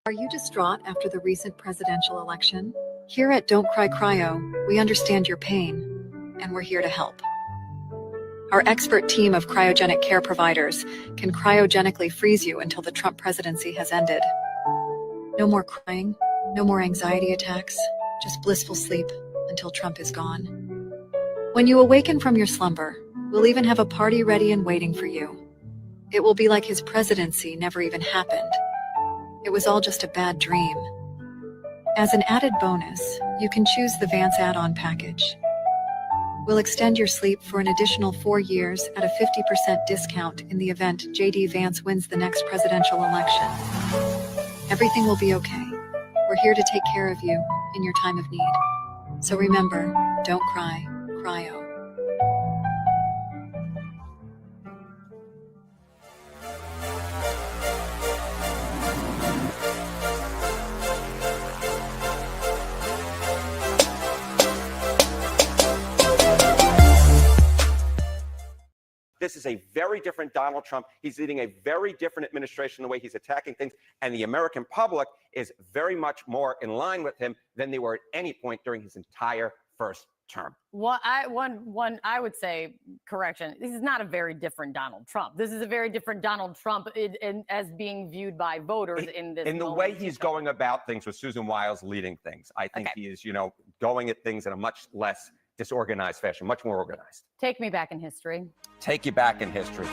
Are you distraught after the recent presidential election? Here at Don't Cry Cryo, we understand your pain, and we're here to help. Our expert team of cryogenic care providers can cryogenically freeze you until the Trump presidency has ended. No more crying, no more anxiety attacks, just blissful sleep until Trump is gone. When you awaken from your slumber, we'll even have a party ready and waiting for you. It will be like his presidency never even happened. It was all just a bad dream. As an added bonus, you can choose the Vance add-on package. We'll extend your sleep for an additional 4 years at a 50% discount in the event J.D. Vance wins the next presidential election. Everything will be okay. We're here to take care of you in your time of need. So remember, don't cry, cryo. This is a very different Donald Trump. He's leading a very different administration, the way he's attacking things. And the American public is very much more in line with him than they were at any point during his entire first term. Well, I would say, correction, this is not a very different Donald Trump. This is a very different Donald Trump as being viewed by voters in this. In the way he's going about things with Susan Wiles leading things, I think he is, going at things in a much less disorganized fashion, much more organized. Take me back in history. Take you back in history.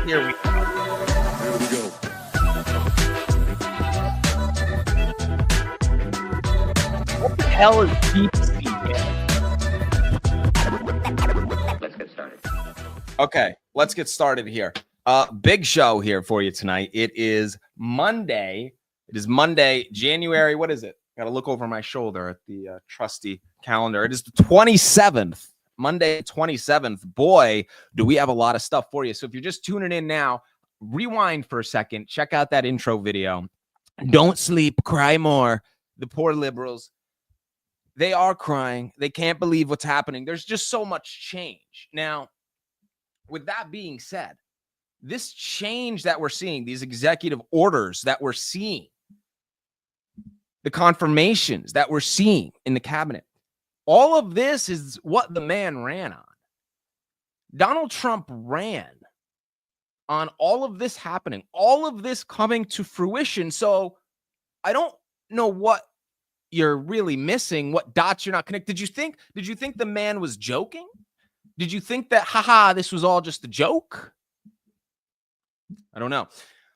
Here we go. What the hell is Deepseek? Let's get started. Okay, let's get started here. Big show here for you tonight. It is Monday. January. What is it? Got to look over my shoulder at the trusty calendar. It is the 27th. Monday, 27th. Boy, do we have a lot of stuff for you. So if you're just tuning in now, rewind for a second. Check out that intro video. Don't sleep, cry more. The poor liberals, they are crying. They can't believe what's happening. There's just so much change. Now, with that being said, this change that we're seeing, these executive orders that we're seeing, the confirmations that we're seeing in the cabinet, all of this is what the man ran on. Donald Trump ran on all of this happening, all of this coming to fruition. So I don't know what you're really missing, what dots you're not connected. Did you think the man was joking? Did you think that, this was all just a joke? I don't know.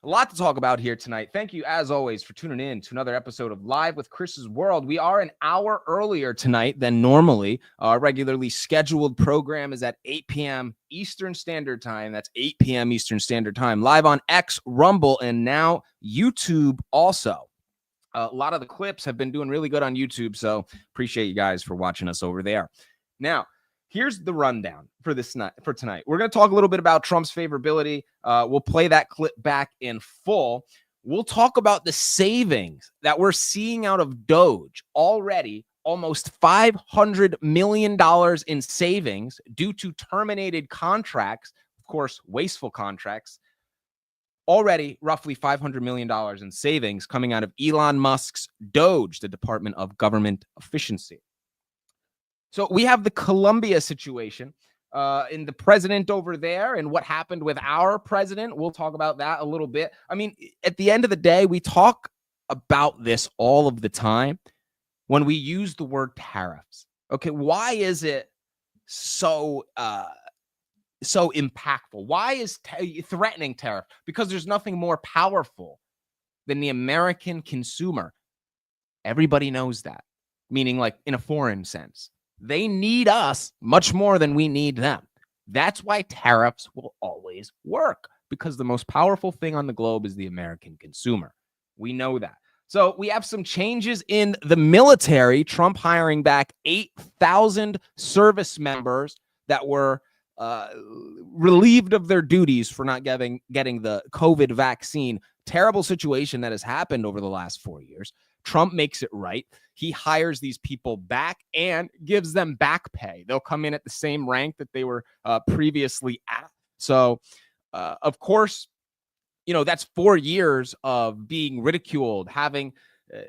A lot to talk about here tonight. Thank you, as always, for tuning in to another episode of Live with Chris's World. We are an hour earlier tonight than normally. Our regularly scheduled program is at 8 p.m. Eastern Standard Time. That's 8 p.m. Eastern Standard Time. Live on X, Rumble, and now YouTube also. A lot of the clips have been doing really good on YouTube, so appreciate you guys for watching us over there. Now, here's the rundown for tonight. We're going to talk a little bit about Trump's favorability. We'll play that clip back in full. We'll talk about the savings that we're seeing out of Doge already. Almost $500 million in savings due to terminated contracts, of course, wasteful contracts. Already roughly $500 million in savings coming out of Elon Musk's Doge, the Department of Government Efficiency. So we have the Colombia situation in the president over there and what happened with our president. We'll talk about that a little bit. I mean, at the end of the day, we talk about this all of the time when we use the word tariffs. Okay, why is it so impactful? Why is threatening tariff? Because there's nothing more powerful than the American consumer. Everybody knows that, meaning like in a foreign sense. They need us much more than we need them. That's why tariffs will always work, because the most powerful thing on the globe is the American consumer. We know that. So we have some changes in the military. Trump hiring back 8,000 service members that were relieved of their duties for not getting the COVID vaccine. Terrible situation that has happened over the last 4 years. Trump makes it right. He hires these people back and gives them back pay. They'll come in at the same rank that they were previously at. So, of course, that's 4 years of being ridiculed, having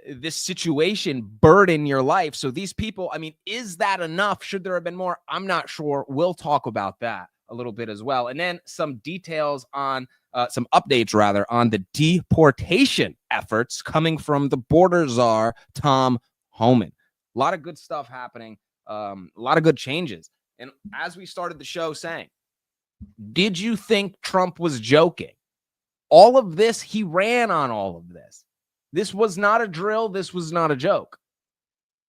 this situation burden your life. So these people, is that enough? Should there have been more? I'm not sure. We'll talk about that a little bit as well. And then some details on some updates rather on the deportation efforts coming from the border czar, Tom Homan. A lot of good stuff happening. A lot of good changes. And as we started the show saying, did you think Trump was joking? All of this, he ran on all of this. This was not a drill. This was not a joke.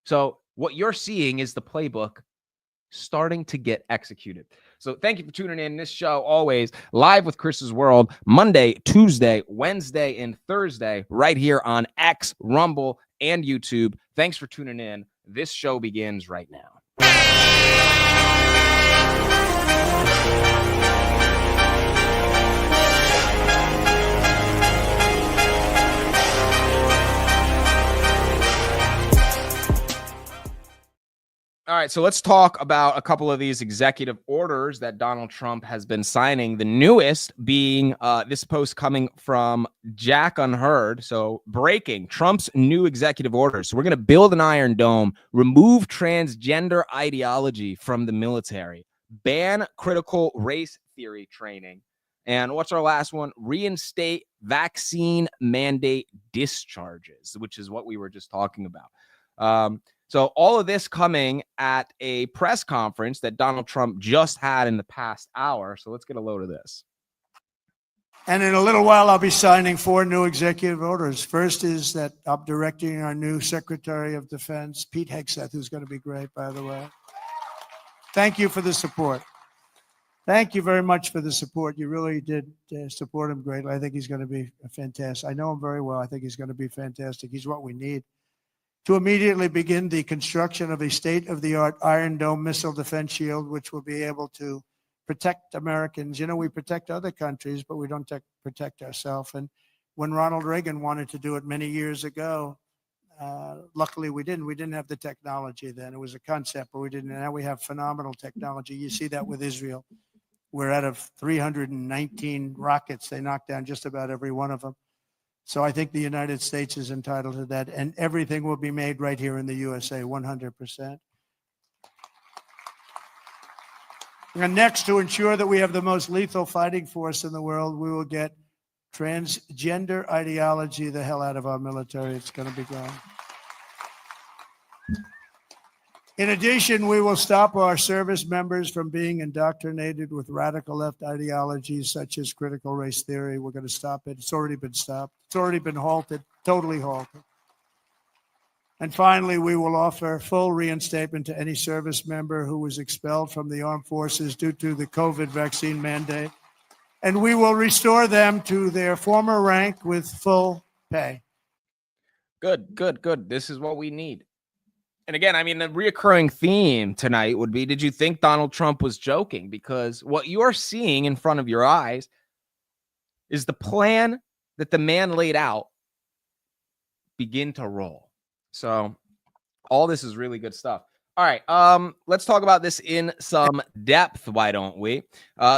So what you're seeing is the playbook starting to get executed. So thank you for tuning in. This show always live with Chris's World, Monday, Tuesday, Wednesday, and Thursday, right here on X, Rumble, and YouTube. Thanks for tuning in. This show begins right now. All right, so let's talk about a couple of these executive orders that Donald Trump has been signing. The newest being this post coming from Jack Unheard. So breaking Trump's new executive orders. So we're going to build an Iron Dome, remove transgender ideology from the military, ban critical race theory training. And what's our last one? Reinstate vaccine mandate discharges, which is what we were just talking about. So all of this coming at a press conference that Donald Trump just had in the past hour. So let's get a load of this. And in a little while, I'll be signing 4 new executive orders. First is that I'm directing our new Secretary of Defense, Pete Hegseth, who's going to be great, by the way. Thank you for the support. Thank you very much for the support. You really did support him greatly. I think he's going to be fantastic. I know him very well. I think he's going to be fantastic. He's what we need to immediately begin the construction of a state-of-the-art Iron Dome missile defense shield, which will be able to protect Americans. We protect other countries, but we don't protect ourselves. And when Ronald Reagan wanted to do it many years ago, luckily we didn't. We didn't have the technology then. It was a concept, but we didn't. And now we have phenomenal technology. You see that with Israel, where out of 319 rockets, they knocked down just about every one of them. So I think the United States is entitled to that, and everything will be made right here in the USA, 100%. And next, to ensure that we have the most lethal fighting force in the world, we will get transgender ideology the hell out of our military. It's going to be gone. In addition, we will stop our service members from being indoctrinated with radical left ideologies such as critical race theory. We're going to stop it. It's already been stopped. It's already been halted, totally halted. And finally, we will offer full reinstatement to any service member who was expelled from the armed forces due to the COVID vaccine mandate. And we will restore them to their former rank with full pay. Good. This is what we need. And again, the reoccurring theme tonight would be, did you think Donald Trump was joking? Because what you're seeing in front of your eyes is the plan that the man laid out begin to roll. So all this is really good stuff. All right, let's talk about this in some depth, why don't we?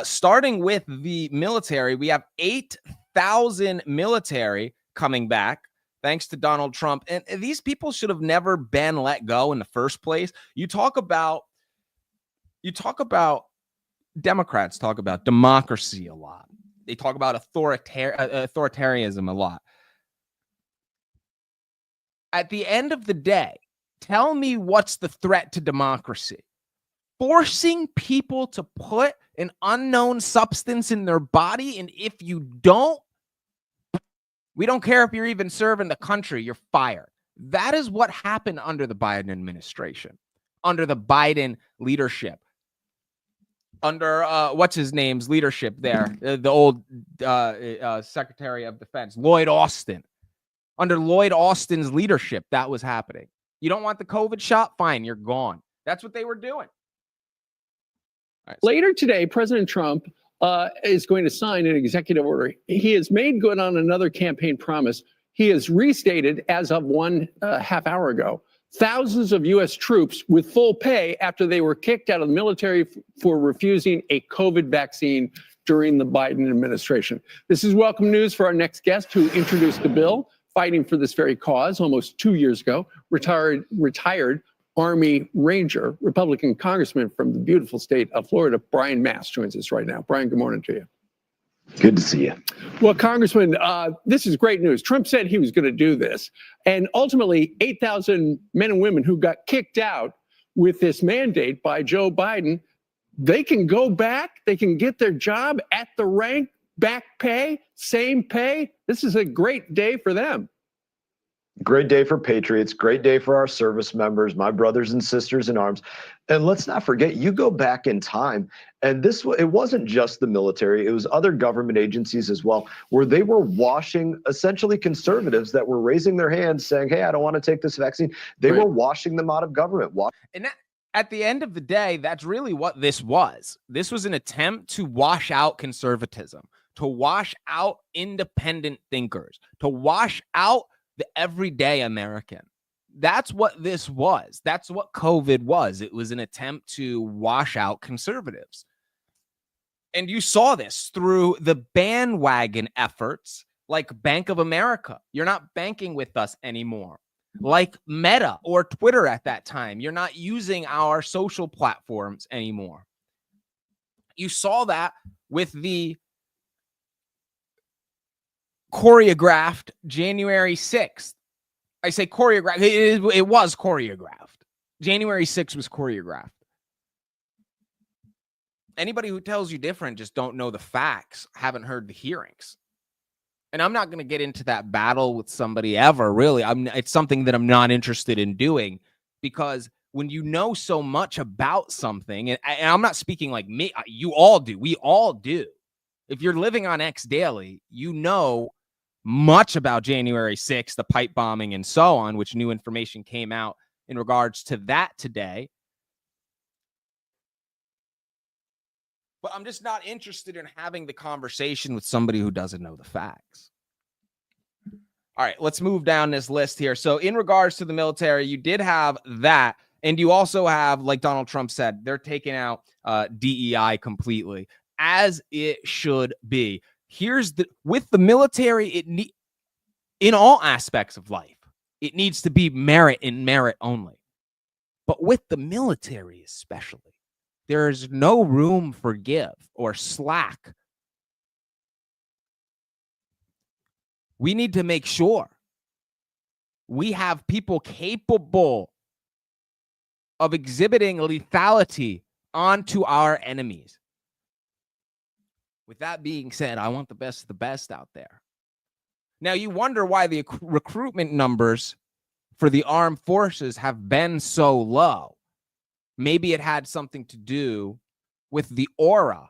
Starting with the military, we have 8,000 military coming back, thanks to Donald Trump. And these people should have never been let go in the first place. You talk about Democrats talk about democracy a lot. They talk about authoritarianism a lot. At the end of the day, tell me what's the threat to democracy? Forcing people to put an unknown substance in their body, and if you don't, we don't care if you're even serving the country, you're fired. That is what happened under the Biden administration, under the Biden leadership, under what's his name's leadership there, the old Secretary of Defense, Lloyd Austin. Under Lloyd Austin's leadership, that was happening. You don't want the COVID shot? Fine, you're gone. That's what they were doing. Right. Later today, President Trump is going to sign an executive order. He has made good on another campaign promise. He has restated, as of one half hour ago, thousands of U.S. troops with full pay after they were kicked out of the military for refusing a COVID vaccine during the Biden administration. This is welcome news for our next guest who introduced the bill, fighting for this very cause almost 2 years ago, retired Army Ranger, Republican Congressman from the beautiful state of Florida, Brian Mast joins us right now. Brian, good morning to you. Good to see you. Well, Congressman, this is great news. Trump said he was going to do this. And ultimately, 8,000 men and women who got kicked out with this mandate by Joe Biden, they can go back. They can get their job at the rank, back pay, same pay. This is a great day for them. Great day for patriots, great day for our service members, my brothers and sisters in arms. And let's not forget, you go back in time, and it wasn't just the military, it was other government agencies as well, where they were washing essentially conservatives that were raising their hands saying, hey, I don't want to take this vaccine. They were washing them out of government. And at the end of the day, that's really what this was. This was an attempt to wash out conservatism, to wash out independent thinkers, to wash out the everyday American. That's what this was. That's what COVID was. It was an attempt to wash out conservatives. And you saw this through the bandwagon efforts like Bank of America. You're not banking with us anymore. Like Meta or Twitter at that time. You're not using our social platforms anymore. You saw that with the choreographed January 6th. I say choreographed. It was choreographed. January 6th was choreographed. Anybody who tells you different just don't know the facts, haven't heard the hearings. And I'm not going to get into that battle with somebody ever, really. It's something that I'm not interested in doing, because when you know so much about something, and I'm not speaking like me, you all do. We all do. If you're living on X daily, you know much about January 6th, the pipe bombing and so on, which new information came out in regards to that today. But I'm just not interested in having the conversation with somebody who doesn't know the facts. All right, let's move down this list here. So in regards to the military, you did have that. And you also have, like Donald Trump said, they're taking out DEI completely, as it should be. With the military, in all aspects of life, it needs to be merit and merit only. But with the military especially, there is no room for give or slack. We need to make sure we have people capable of exhibiting lethality onto our enemies. With that being said, I want the best of the best out there. Now, you wonder why the recruitment numbers for the armed forces have been so low. Maybe it had something to do with the aura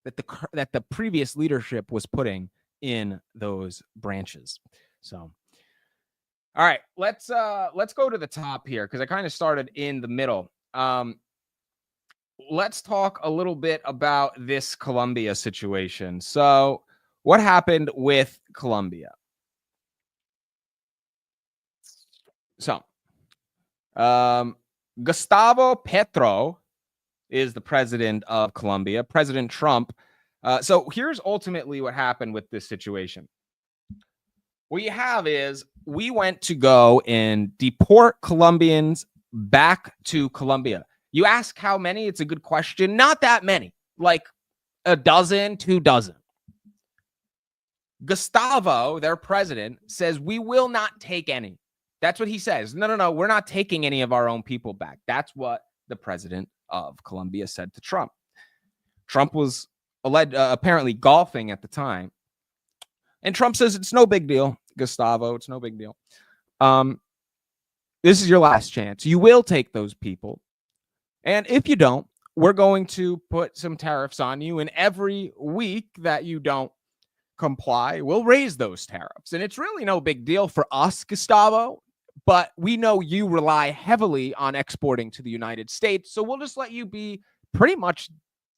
that the previous leadership was putting in those branches. So, all right, let's go to the top here, because I kind of started in the middle. Let's talk a little bit about this Colombia situation. So what happened with Colombia? So Gustavo Petro is the president of Colombia, President Trump. So here's ultimately what happened with this situation. What you have is we went to go and deport Colombians back to Colombia. You ask how many? It's a good question. Not that many, like a dozen, 2 dozen. Gustavo, their president, says we will not take any. That's what he says. No, we're not taking any of our own people back. That's what the president of Colombia said to Trump. Trump was apparently golfing at the time. And Trump says, it's no big deal, Gustavo. It's no big deal. This is your last chance. You will take those people. And if you don't, we're going to put some tariffs on you. And every week that you don't comply, we'll raise those tariffs. And it's really no big deal for us, Gustavo. But we know you rely heavily on exporting to the United States. So we'll just let you be pretty much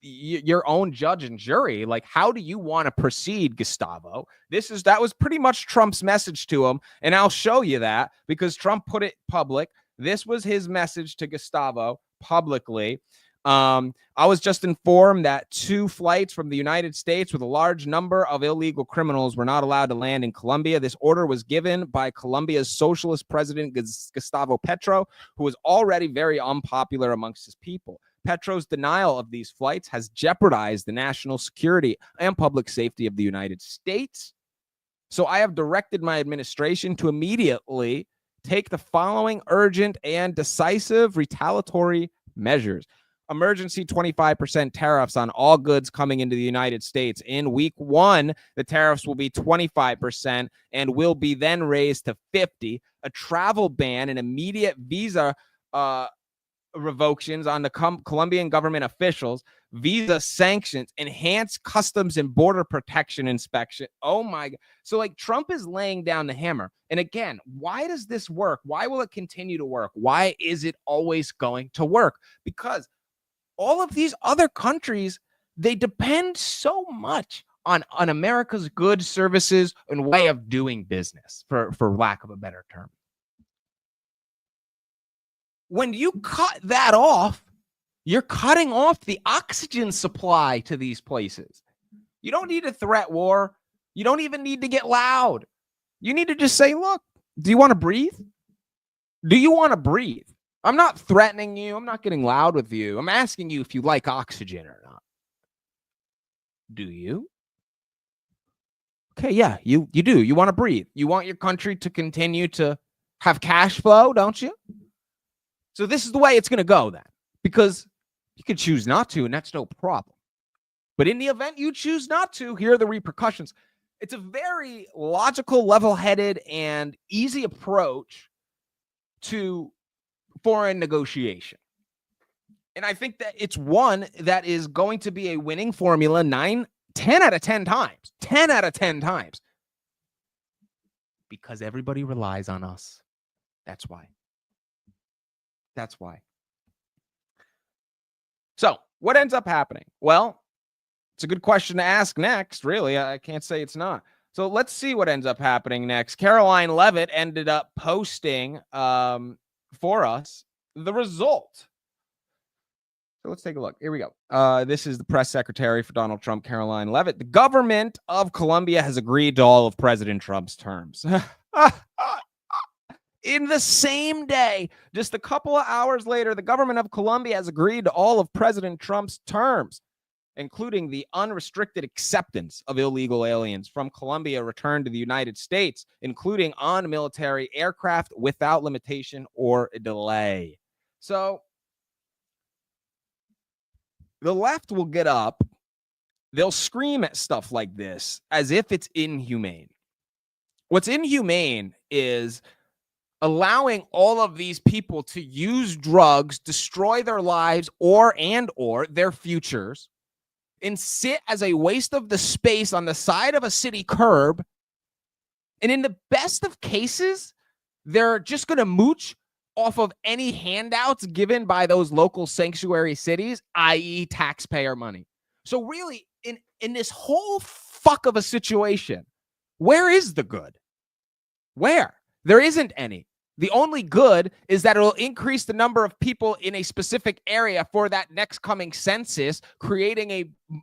your own judge and jury. Like, how do you want to proceed, Gustavo? That was pretty much Trump's message to him, and I'll show you that because Trump put it public. This was his message to Gustavo publicly. I was just informed that 2 flights from the United States with a large number of illegal criminals were not allowed to land in Colombia. This order was given by Colombia's socialist president, Gustavo Petro, who was already very unpopular amongst his people. Petro's denial of these flights has jeopardized the national security and public safety of the United States. So I have directed my administration to immediately take the following urgent and decisive retaliatory measures. Emergency 25% tariffs on all goods coming into the United States. In week 1, the tariffs will be 25% and will be then raised to 50%. A travel ban and immediate visa revocations on the Colombian government officials, visa sanctions, enhanced customs and border protection inspection. Oh my God. So like Trump is laying down the hammer. And again, why does this work? Why will it continue to work? Why is it always going to work? Because all of these other countries, they depend so much on America's goods, services, and way of doing business, for lack of a better term. When you cut that off, you're cutting off the oxygen supply to these places. You don't need a threat war. You don't even need to get loud. You need to just say, look, do you want to breathe? Do you want to breathe? I'm not threatening you. I'm not getting loud with you. I'm asking you if you like oxygen or not. Do you? Okay, yeah, you do. You want to breathe. You want your country to continue to have cash flow, don't you? So this is the way it's going to go then, because you could choose not to, and that's no problem. But in the event you choose not to, here are the repercussions. It's a very logical, level-headed, and easy approach to foreign negotiation. And I think that it's one that is going to be a winning formula 10 out of 10 times. 10 out of 10 times. Because everybody relies on us. That's why. That's why. So, what ends up happening? Well, it's a good question to ask next, really. I can't say it's not. So, let's see what ends up happening next. Caroline Leavitt ended up posting for us the result. So, let's take a look. Here we go. This is the press secretary for Donald Trump, Caroline Leavitt. The government of Colombia has agreed to all of President Trump's terms. In the same day, just a couple of hours later, the government of Colombia has agreed to all of President Trump's terms, including the unrestricted acceptance of illegal aliens from Colombia returned to the United States, including on military aircraft without limitation or delay. So the left will get up. They'll scream at stuff like this as if it's inhumane. What's inhumane is allowing all of these people to use drugs, destroy their lives or their futures, and sit as a waste of the space on the side of a city curb. And in the best of cases, they're just going to mooch off of any handouts given by those local sanctuary cities, i.e. taxpayer money. So really, in this whole fuck of a situation, where is the good? Where? There isn't any. The only good is that it will increase the number of people in a specific area for that next coming census, creating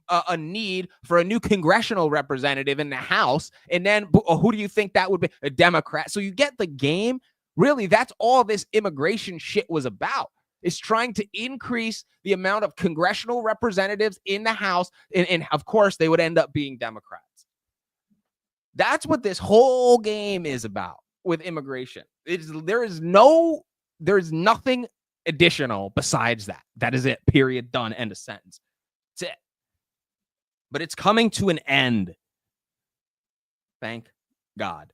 a need for a new congressional representative in the House. And then who do you think that would be? A Democrat. So you get the game. Really, that's all this immigration shit was about, is trying to increase the amount of congressional representatives in the House. And of course, they would end up being Democrats. That's what this whole game is about with immigration. There is nothing additional besides that. That is it. Period. Done. End of sentence. That's it. But it's coming to an end. Thank God.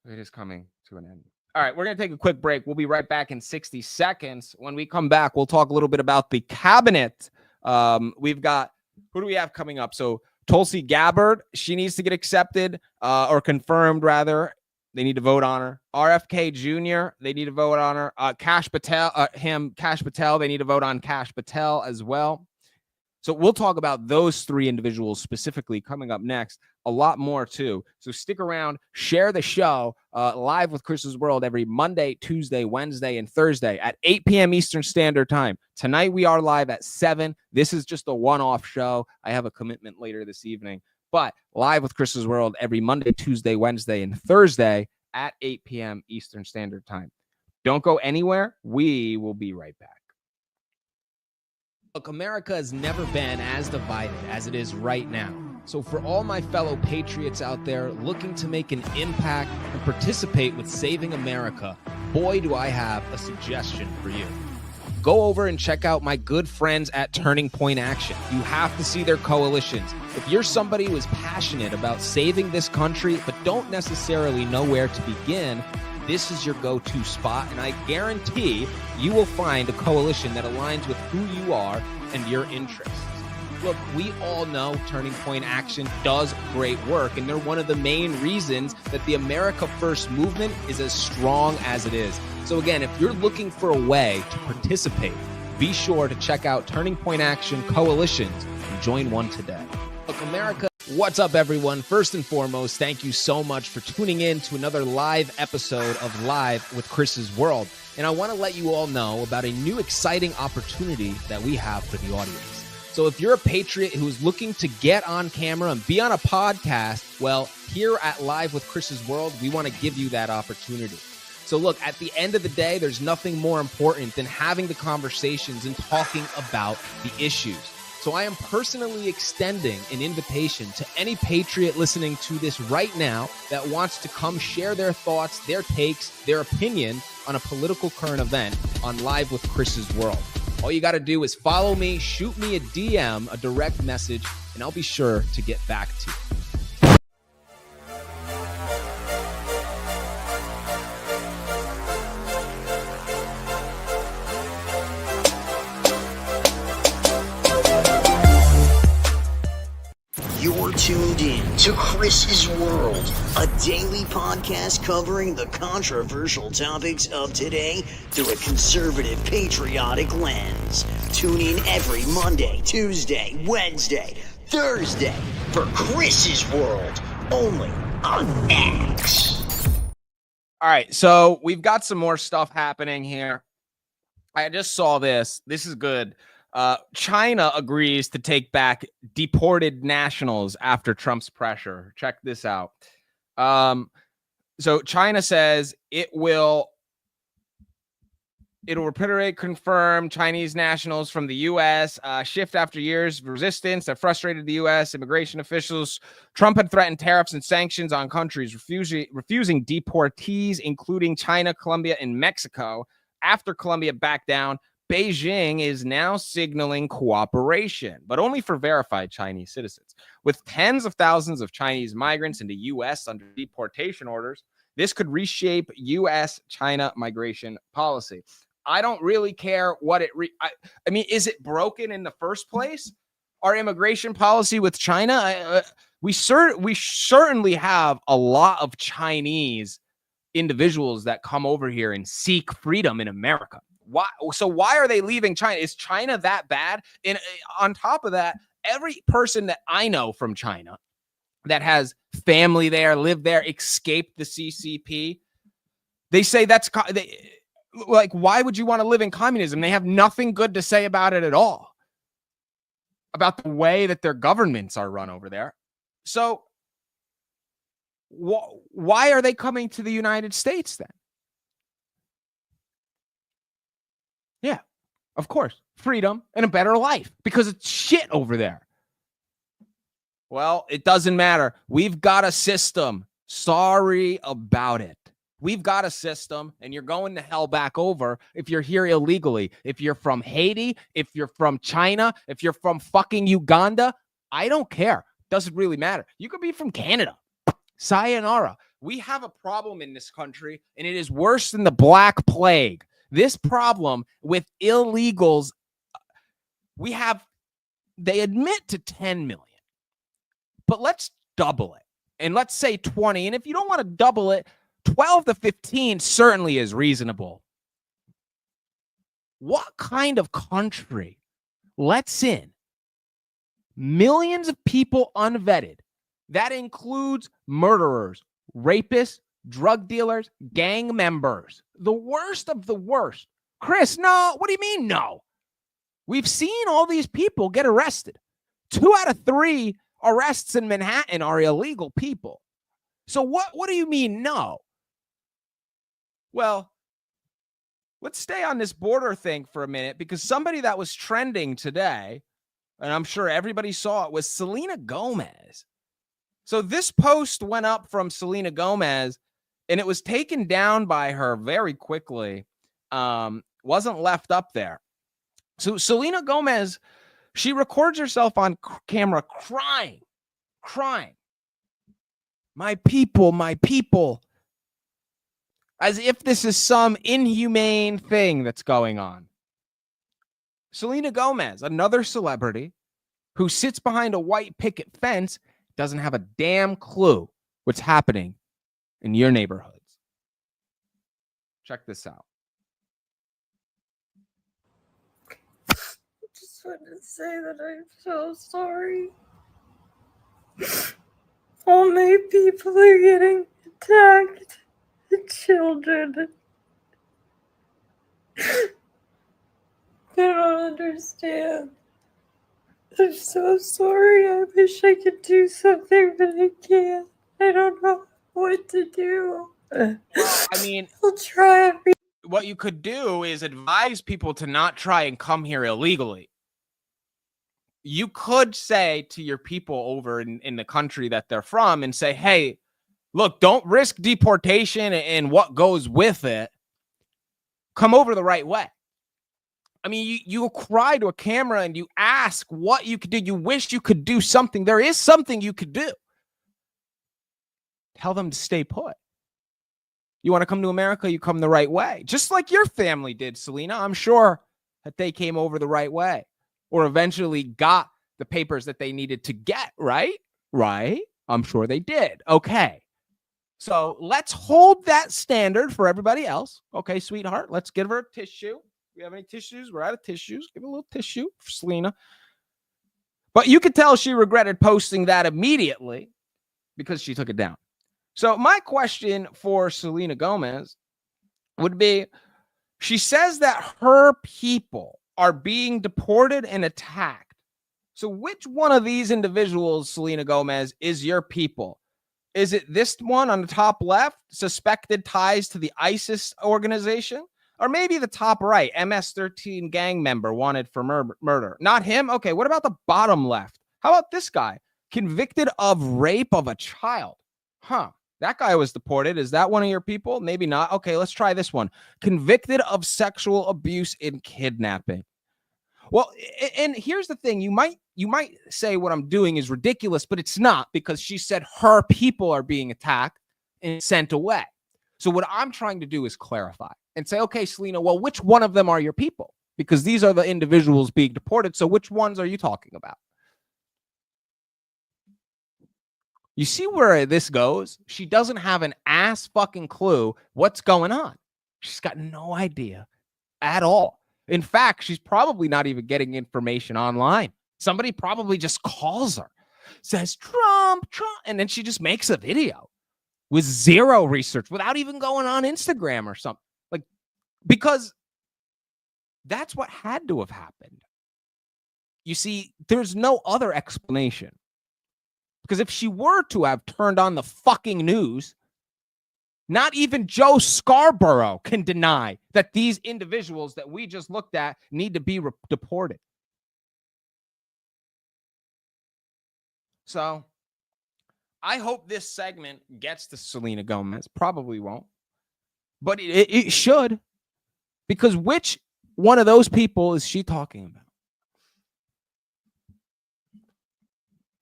It is coming to an end. All right, we're going to take a quick break. We'll be right back in 60 seconds. When we come back, we'll talk a little bit about the cabinet. We've got, who do we have coming up? So Tulsi Gabbard, she needs to get accepted or confirmed, rather. They need to vote on her. RFK Jr., they need to vote on her. Kash Patel, Kash Patel, they need to vote on Kash Patel as well. So we'll talk about those three individuals specifically coming up next. A lot more too. So stick around, share the show live with Chris's World every Monday, Tuesday, Wednesday, and Thursday at 8 p.m. Eastern Standard Time. Tonight we are live at 7. This is just a one-off show. I have a commitment later this evening. But live with Chris's World every Monday, Tuesday, Wednesday, and Thursday at 8 p.m. Eastern Standard Time. Don't go anywhere. We will be right back. Look, America has never been as divided as it is right now. So for all my fellow patriots out there looking to make an impact and participate with saving America, boy, do I have a suggestion for you. Go over and check out my good friends at Turning Point Action. You have to see their coalitions. If you're somebody who is passionate about saving this country but don't necessarily know where to begin, this is your go-to spot, and I guarantee you will find a coalition that aligns with who you are and your interests. Look, we all know Turning Point Action does great work, and they're one of the main reasons that the America First movement is as strong as it is. So again, if you're looking for a way to participate, be sure to check out Turning Point Action coalitions and join one today. Look, America, what's up, everyone? First and foremost, thank you so much for tuning in to another live episode of Live with Chris's World. And I want to let you all know about a new exciting opportunity that we have for the audience. So if you're a patriot who is looking to get on camera and be on a podcast, well, here at Live with Chris's World, we want to give you that opportunity. So look, at the end of the day, there's nothing more important than having the conversations and talking about the issues. So I am personally extending an invitation to any patriot listening to this right now that wants to come share their thoughts, their takes, their opinion on a political current event on Live with Chris's World. All you got to do is follow me, shoot me a DM, a direct message, and I'll be sure to get back to you. You're tuned in to Chris's World, a daily podcast covering the controversial topics of today through a conservative, patriotic lens. Tune in every Monday, Tuesday, Wednesday, Thursday for Chris's World, only on X. All right, so we've got some more stuff happening here. I just saw this. This is good. China agrees to take back deported nationals after Trump's pressure. Check this out. So China says it will reiterate, confirm Chinese nationals from the U.S. Shift after years of resistance that frustrated the U.S. immigration officials. Trump had threatened tariffs and sanctions on countries refusing deportees, including China, Colombia, and Mexico. After Colombia backed down, Beijing is now signaling cooperation, but only for verified Chinese citizens. With tens of thousands of Chinese migrants in the U.S. under deportation orders, this could reshape U.S.-China migration policy. I don't really care what it... I mean, is it broken in the first place? Our immigration policy with China? We certainly have a lot of Chinese individuals that come over here and seek freedom in America. Why? So why are they leaving China? Is China that bad? And on top of that, every person that I know from China that has family there, lived there, escaped the CCP, they say like, why would you want to live in communism? They have nothing good to say about it at all, about the way that their governments are run over there. So why are they coming to the United States then? Yeah, of course. Freedom and a better life because it's shit over there. Well, it doesn't matter. We've got a system. Sorry about it. We've got a system, and you're going to hell back over if you're here illegally. If you're from Haiti, if you're from China, if you're from fucking Uganda, I don't care. Doesn't really matter. You could be from Canada. Sayonara. We have a problem in this country, and it is worse than the Black Plague. This problem with illegals, they admit to 10 million, but let's double it. And let's say 20. And if you don't want to double it, 12 to 15 certainly is reasonable. What kind of country lets in millions of people unvetted? That includes murderers, rapists, drug dealers, gang members, the worst of the worst. Chris, no. What do you mean, no? We've seen all these people get arrested. 2 out of 3 arrests in Manhattan are illegal people. So what do you mean, no? Well, let's stay on this border thing for a minute, because somebody that was trending today, and I'm sure everybody saw it, was Selena Gomez. So this post went up from Selena Gomez, and it was taken down by her very quickly. Wasn't left up there. So Selena Gomez, she records herself on camera crying. My people. As if this is some inhumane thing that's going on. Selena Gomez, another celebrity who sits behind a white picket fence, doesn't have a damn clue what's happening in your neighborhoods. Check this out. I just wanted to say that I'm so sorry. All my people are getting attacked. The children. I don't understand. I'm so sorry. I wish I could do something, but I can't. I don't know what to do. Well, I mean, I'll try every. What you could do is advise people to not try and come here illegally. You could say to your people over in the country that they're from and say, hey, look, don't risk deportation and what goes with it. Come over the right way. I mean, you cry to a camera and you ask what you could do. You wish you could do something. There is something you could do. Tell them to stay put. You want to come to America, you come the right way. Just like your family did, Selena. I'm sure that they came over the right way or eventually got the papers that they needed to get, right? Right? I'm sure they did. Okay. So let's hold that standard for everybody else. Okay, sweetheart, let's give her a tissue. We have any tissues? We're out of tissues. Give a little tissue for Selena. But you could tell she regretted posting that immediately because she took it down. So my question for Selena Gomez would be, she says that her people are being deported and attacked. So which one of these individuals, Selena Gomez, is your people? Is it this one on the top left, suspected ties to the ISIS organization? Or maybe the top right, MS-13 gang member wanted for murder. Not him? Okay, what about the bottom left? How about this guy? Convicted of rape of a child. Huh, that guy was deported. Is that one of your people? Maybe not. Okay, let's try this one. Convicted of sexual abuse and kidnapping. Well, and here's the thing. You might say what I'm doing is ridiculous, but it's not, because she said her people are being attacked and sent away. So what I'm trying to do is clarify and say, okay, Selena, well, which one of them are your people? Because these are the individuals being deported. So which ones are you talking about? You see where this goes? She doesn't have an ass fucking clue what's going on. She's got no idea at all. In fact, she's probably not even getting information online. Somebody probably just calls her, says, Trump, and then she just makes a video with zero research without even going on Instagram or something. Like, because that's what had to have happened. You see, there's no other explanation. Because if she were to have turned on the fucking news, not even Joe Scarborough can deny that these individuals that we just looked at need to be deported. So I hope this segment gets to Selena Gomez. Probably won't, but it should, because which one of those people is she talking about?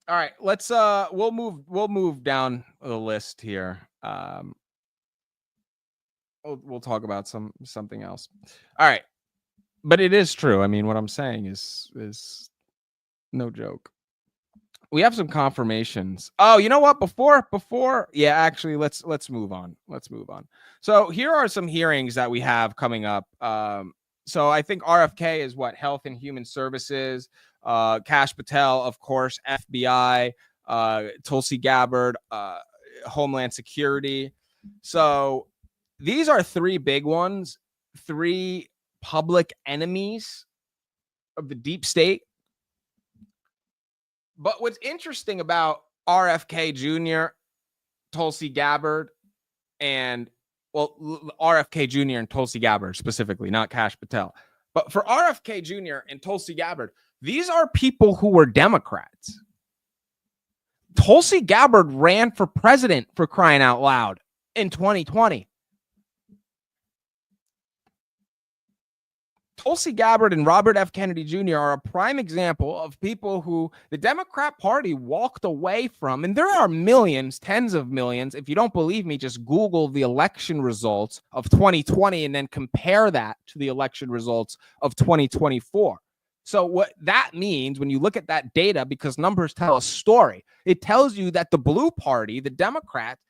All right, let's we'll move down the list here. We'll talk about something else. All right, but it is true. I mean, what I'm saying is no joke. We have some confirmations. Oh, you know what? Before, yeah, actually, let's move on. Let's move on. So here are some hearings that we have coming up. So I think RFK is what? Health and Human Services. Kash Patel, of course, FBI. Tulsi Gabbard, Homeland Security. So these are three big ones, three public enemies of the deep state. But what's interesting about RFK Jr., Tulsi Gabbard, and RFK Jr. and Tulsi Gabbard specifically, not Kash Patel. But for RFK Jr. and Tulsi Gabbard, these are people who were Democrats. Tulsi Gabbard ran for president, for crying out loud, in 2020. Tulsi Gabbard and Robert F. Kennedy Jr. are a prime example of people who the Democrat Party walked away from. And there are millions, tens of millions. If you don't believe me, just Google the election results of 2020 and then compare that to the election results of 2024. So what that means when you look at that data, because numbers tell a story, it tells you that the blue party, the Democrats,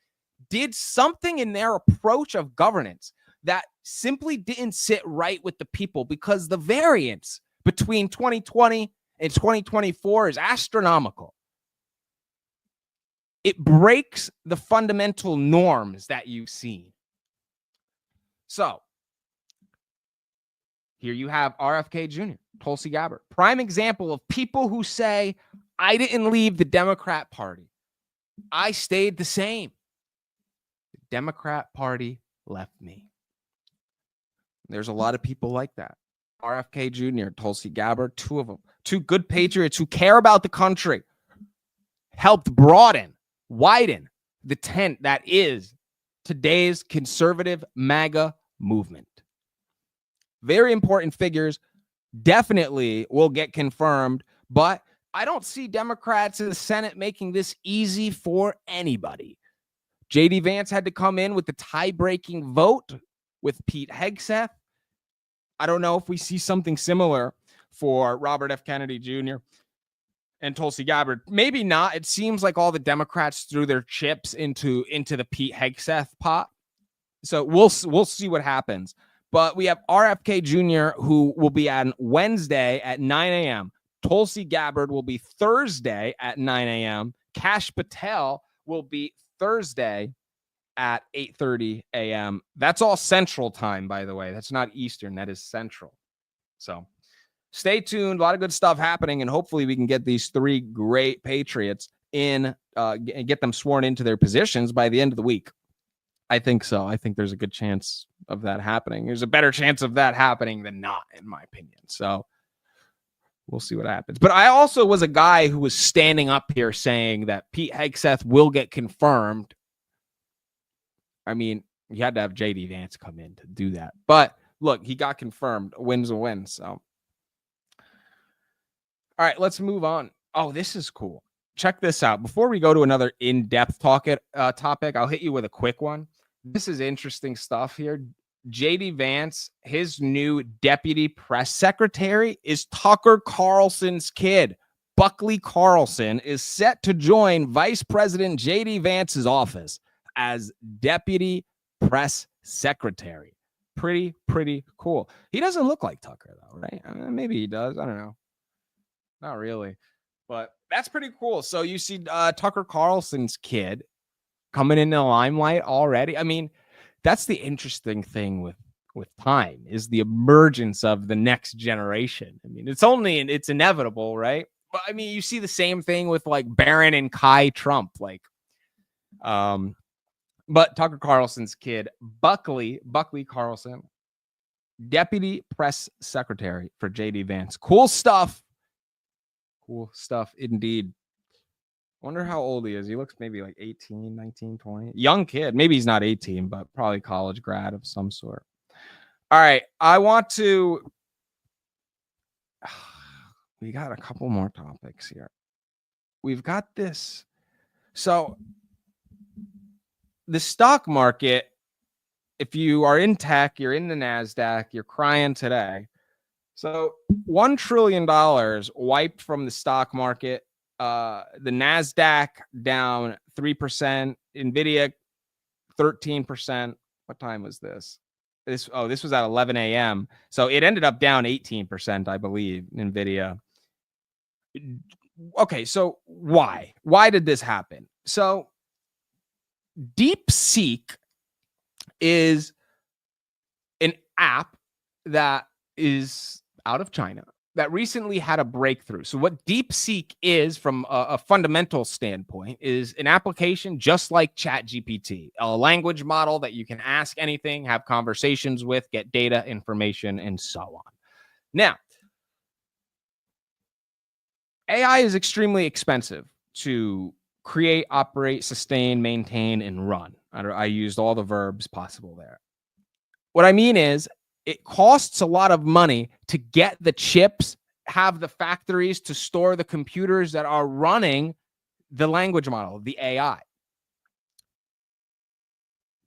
did something in their approach of governance that simply didn't sit right with the people, because the variance between 2020 and 2024 is astronomical. It breaks the fundamental norms that you've seen. So here you have RFK Jr., Tulsi Gabbard, prime example of people who say, I didn't leave the Democrat Party. I stayed the same. The Democrat Party left me. There's a lot of people like that. RFK Jr., Tulsi Gabbard, two of them. Two good patriots who care about the country. Helped broaden, widen the tent that is today's conservative MAGA movement. Very important figures. Definitely will get confirmed. But I don't see Democrats in the Senate making this easy for anybody. J.D. Vance had to come in with the tie-breaking vote with Pete Hegseth. I don't know if we see something similar for Robert F. Kennedy Jr. and Tulsi Gabbard. Maybe not. It seems like all the Democrats threw their chips into the Pete Hegseth pot. So we'll see what happens. But we have RFK Jr., who will be on Wednesday at 9 a.m. Tulsi Gabbard will be Thursday at 9 a.m. Kash Patel will be Thursday at 8:30 a.m. That's all Central time, by the way. That's not Eastern. That is Central. So stay tuned. A lot of good stuff happening, and hopefully we can get these three great patriots in and get them sworn into their positions by the end of the week. I think so. I think there's a good chance of that happening. There's a better chance of that happening than not, in my opinion. So we'll see what happens. But I also was a guy who was standing up here saying that Pete Hegseth will get confirmed. I mean, you had to have J.D. Vance come in to do that. But look, he got confirmed. A win's a win. So, all right, let's move on. Oh, this is cool. Check this out. Before we go to another in-depth topic, I'll hit you with a quick one. This is interesting stuff here. J.D. Vance, his new deputy press secretary is Tucker Carlson's kid. Buckley Carlson is set to join Vice President J.D. Vance's office as deputy press secretary. Pretty cool. He doesn't look like Tucker, though, right? I mean, maybe he does. I don't know. Not really. But that's pretty cool. So you see Tucker Carlson's kid coming in the limelight already. I mean, that's the interesting thing with time, is the emergence of the next generation. I mean, it's inevitable, right? But I mean, you see the same thing with like Barron and Kai Trump, like, but Tucker Carlson's kid, Buckley Carlson, deputy press secretary for J.D. Vance. Cool stuff. Cool stuff indeed. Wonder how old he is. He looks maybe like 18, 19, 20. Young kid. Maybe he's not 18, but probably college grad of some sort. All right. I want to... We got a couple more topics here. We've got this. So the stock market, if you are in tech, you're in the NASDAQ, you're crying today. So $1 trillion wiped from the stock market The NASDAQ down 3%, NVIDIA 13%. What time was this? This was at 11 a.m. So it ended up down 18%, I believe, NVIDIA. Okay, so why? Why did this happen? So Deepseek is an app that is out of China that recently had a breakthrough. So what Deepseek is, from a fundamental standpoint, is an application just like Chatgpt, a language model that you can ask anything, have conversations with, get data, information, and so on. Now, AI is extremely expensive to create, operate, sustain, maintain, and run. I used all the verbs possible there. What I mean is, it costs a lot of money to get the chips, have the factories to store the computers that are running the language model, the AI.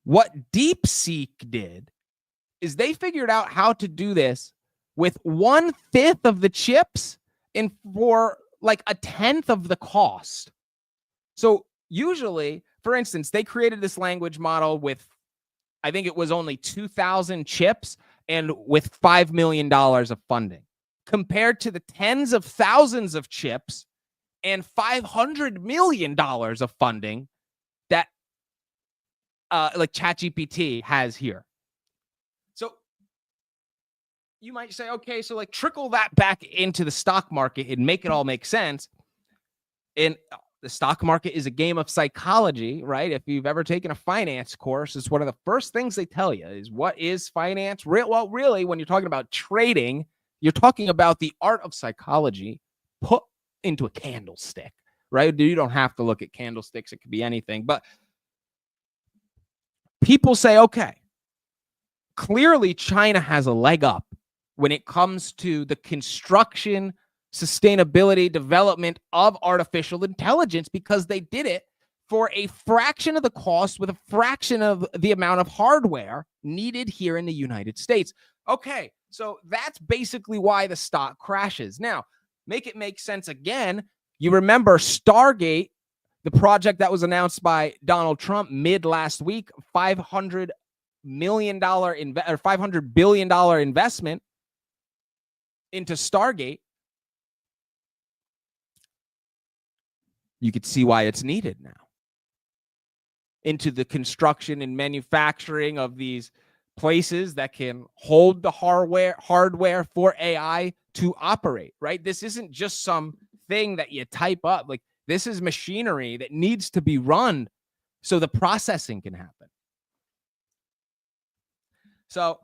What DeepSeek did is they figured out how to do this with 1/5 of the chips and for like 1/10 of the cost. So usually, for instance, they created this language model with, I think it was only 2,000 chips and with $5 million of funding, compared to the tens of thousands of chips and $500 million of funding that like ChatGPT has here. So you might say, okay, so like trickle that back into the stock market and make it all make sense. And the stock market is a game of psychology, right? If you've ever taken a finance course, it's one of the first things they tell you is, what is finance? Well, really, when you're talking about trading, you're talking about the art of psychology put into a candlestick, right? You don't have to look at candlesticks. It could be anything. But people say, okay, clearly China has a leg up when it comes to the construction, sustainability, development of artificial intelligence, because they did it for a fraction of the cost with a fraction of the amount of hardware needed here in the United States. Okay, so that's basically why the stock crashes. Now, make it make sense again. You remember Stargate, the project that was announced by Donald Trump mid last week, $500 billion investment into Stargate. You could see why it's needed now. Into the construction and manufacturing of these places that can hold the hardware for AI to operate, right? This isn't just some thing that you type up. Like, this is machinery that needs to be run so the processing can happen. So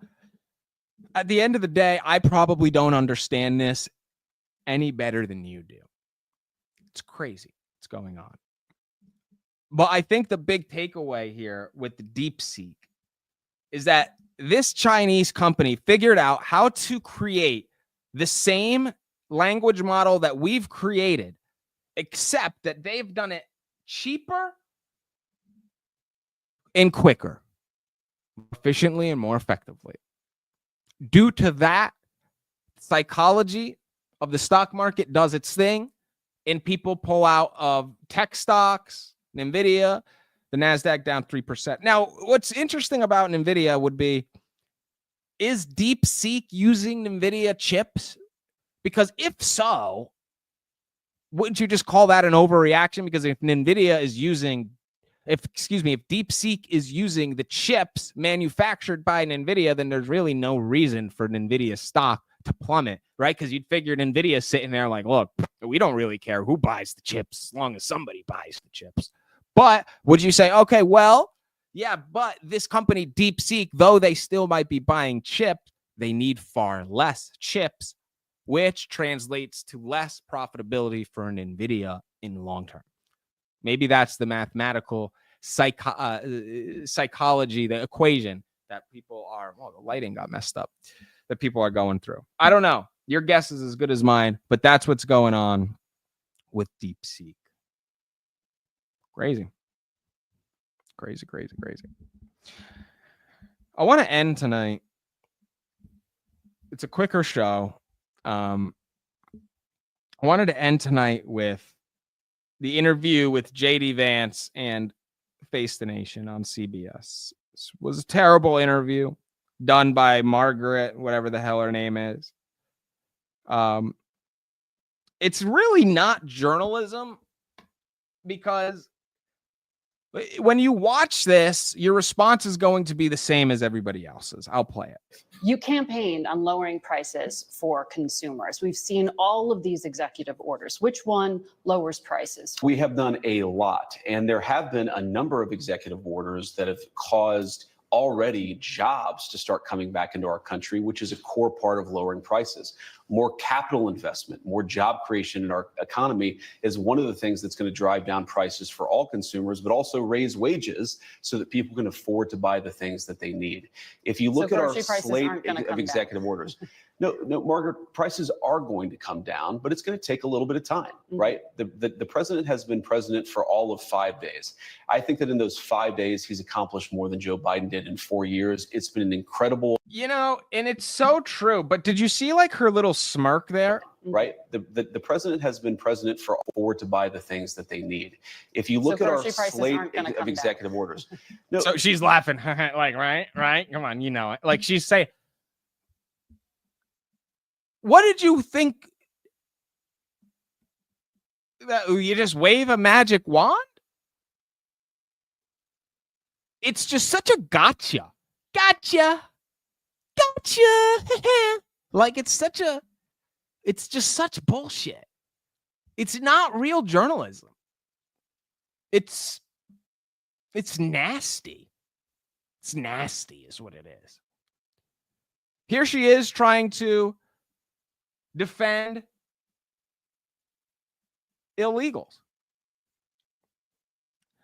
at the end of the day, I probably don't understand this any better than you do. It's crazy what's going on. But I think the big takeaway here with the DeepSeek is that this Chinese company figured out how to create the same language model that we've created, except that they've done it cheaper and quicker, efficiently and more effectively. Due to that, psychology of the stock market does its thing, and people pull out of tech stocks, NVIDIA, the NASDAQ down 3%. Now, what's interesting about NVIDIA would be, is DeepSeek using NVIDIA chips? Because if so, wouldn't you just call that an overreaction? Because if NVIDIA is using, if DeepSeek is using the chips manufactured by NVIDIA, then there's really no reason for NVIDIA stock to plummet, right? Because you'd figure NVIDIA sitting there like, look, we don't really care who buys the chips as long as somebody buys the chips. But would you say, okay, well, yeah, but this company DeepSeek, though they still might be buying chips, they need far less chips, which translates to less profitability for an NVIDIA in the long term. Maybe that's the mathematical psychology, the equation that people are, well, the lighting got messed up, that people are going through. I don't know. Your guess is as good as mine, but that's what's going on with DeepSeek. Crazy. Crazy. I want to end tonight. It's a quicker show. I wanted to end tonight with the interview with JD Vance and Face the Nation on CBS. This was a terrible interview done by Margaret, whatever the hell her name is. It's really not journalism, because when you watch this, your response is going to be the same as everybody else's. I'll play it. You campaigned on lowering prices for consumers. We've seen all of these executive orders. Which one lowers prices? We have done a lot, and there have been a number of executive orders that have caused already jobs to start coming back into our country, which is a core part of lowering prices. More capital investment, more job creation in our economy is one of the things that's going to drive down prices for all consumers, but also raise wages so that people can afford to buy the things that they need. If you look at our slate of executive orders, no, Margaret, prices are going to come down, but it's going to take a little bit of time, right? The president has been president for all of 5 days. I think that in those 5 days, he's accomplished more than Joe Biden did in 4 years. It's been an incredible. You know, and it's so true. But did you see like her little smirk there? Right. The president has been president for afford to buy the things that they need. If you look at our slate of executive orders. No, so she's laughing like, right. Come on. You know it. Like she's saying, what did you think? That you just wave a magic wand? It's just such a gotcha. Like it's just such bullshit. It's not real journalism. It's nasty. It's nasty is what it is. Here she is trying to defend illegals.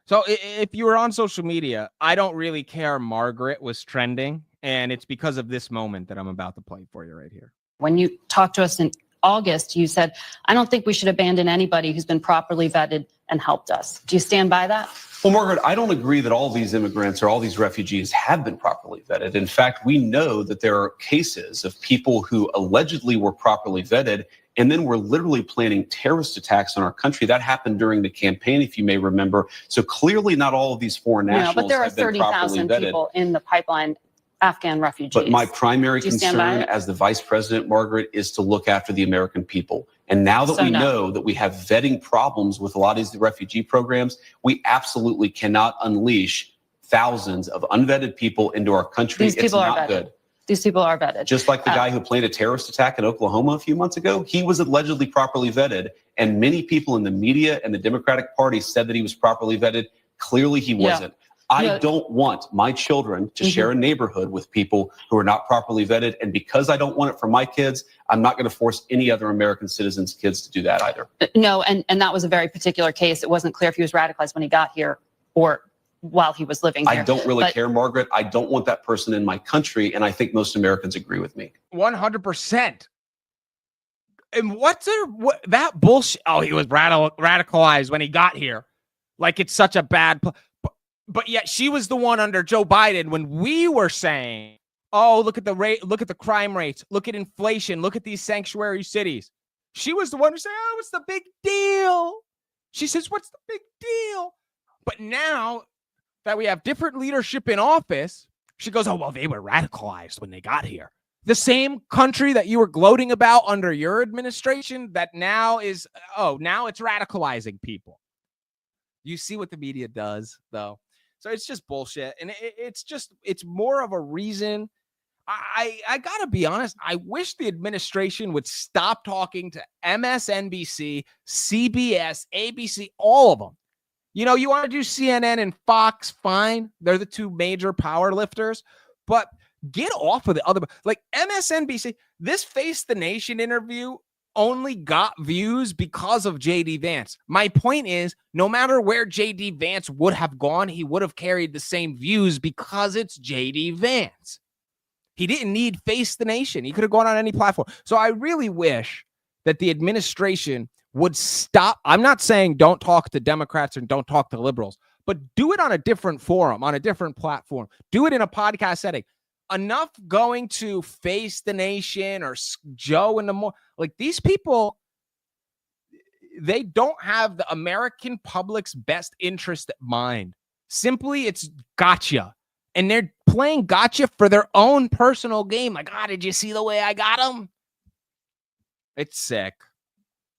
So if you were on social media, I don't really care. Margaret was trending, and it's because of this moment that I'm about to play for you right here. When you talked to us in August, you said, I don't think we should abandon anybody who's been properly vetted and helped us. Do you stand by that? Well, Margaret, I don't agree that all these immigrants or all these refugees have been properly vetted. In fact, we know that there are cases of people who allegedly were properly vetted and then were literally planning terrorist attacks on our country. That happened during the campaign, if you may remember. So clearly not all of these foreign nationals but there are have been properly 30,000 vetted. people in the pipeline, Afghan refugees. But my primary concern as the vice president, Margaret, is to look after the American people. And now that we know that we have vetting problems with a lot of these refugee programs, we absolutely cannot unleash thousands of unvetted people into our country. These people are vetted. Good. These people are vetted. Just like the guy who planned a terrorist attack in Oklahoma a few months ago, he was allegedly properly vetted. And many people in the media and the Democratic Party said that he was properly vetted. Clearly he wasn't. I don't want my children to share a neighborhood with people who are not properly vetted. And because I don't want it for my kids, I'm not going to force any other American citizens' kids to do that either. No, and that was a very particular case. It wasn't clear if he was radicalized when he got here or while he was living here. I don't really care, Margaret. I don't want that person in my country. And I think most Americans agree with me. 100%. And what that bullshit? Oh, he was radicalized when he got here. Like it's such a bad... But yet she was the one under Joe Biden when we were saying, oh, look at the rate, look at the crime rates, look at inflation, look at these sanctuary cities. She was the one who said, oh, what's the big deal? She says, what's the big deal? But now that we have different leadership in office, she goes, oh, well, they were radicalized when they got here. The same country that you were gloating about under your administration that now is, now it's radicalizing people. You see what the media does, though. So it's just bullshit. And it's more of a reason. I got to be honest. I wish the administration would stop talking to MSNBC, CBS, ABC, all of them. You know, you want to do CNN and Fox, fine. They're the two major power lifters. But get off of the other. Like MSNBC, this Face the Nation interview only got views because of JD Vance. My point is, no matter where JD Vance would have gone, he would have carried the same views because it's JD Vance. He didn't need Face the Nation. He could have gone on any platform. So I really wish that the administration would stop. I'm not saying don't talk to Democrats and don't talk to liberals, but do it on a different forum, on a different platform. Do it in a podcast setting. Enough going to Face the Nation or Joe in the morning. Like these people, they don't have the American public's best interest at mind. Simply, it's gotcha. And they're playing gotcha for their own personal game. Like, did you see the way I got him? It's sick.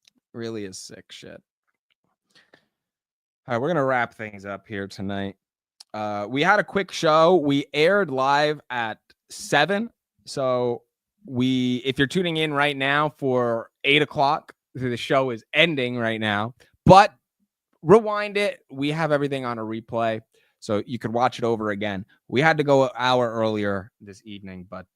It really is sick shit. All right, we're going to wrap things up here tonight. We had a quick show. We aired live at 7. So if you're tuning in right now for 8 o'clock, the show is ending right now. But rewind it. We have everything on a replay, so you could watch it over again. We had to go an hour earlier this evening, but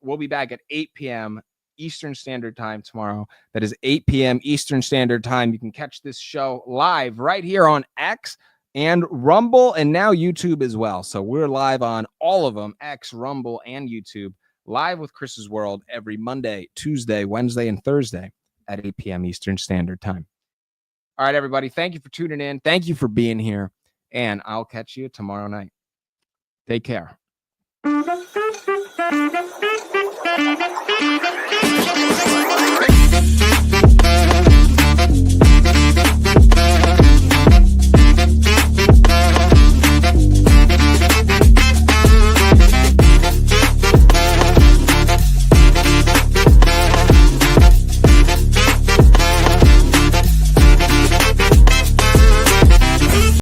we'll be back at 8 p.m. Eastern Standard Time tomorrow. That is 8 p.m. Eastern Standard Time. You can catch this show live right here on X and Rumble, and now YouTube as well. So we're live on all of them, X, Rumble, and YouTube, live with Chris's World every Monday, Tuesday, Wednesday, and Thursday at 8 p.m. Eastern Standard Time. All right, everybody. Thank you for tuning in. Thank you for being here. And I'll catch you tomorrow night. Take care.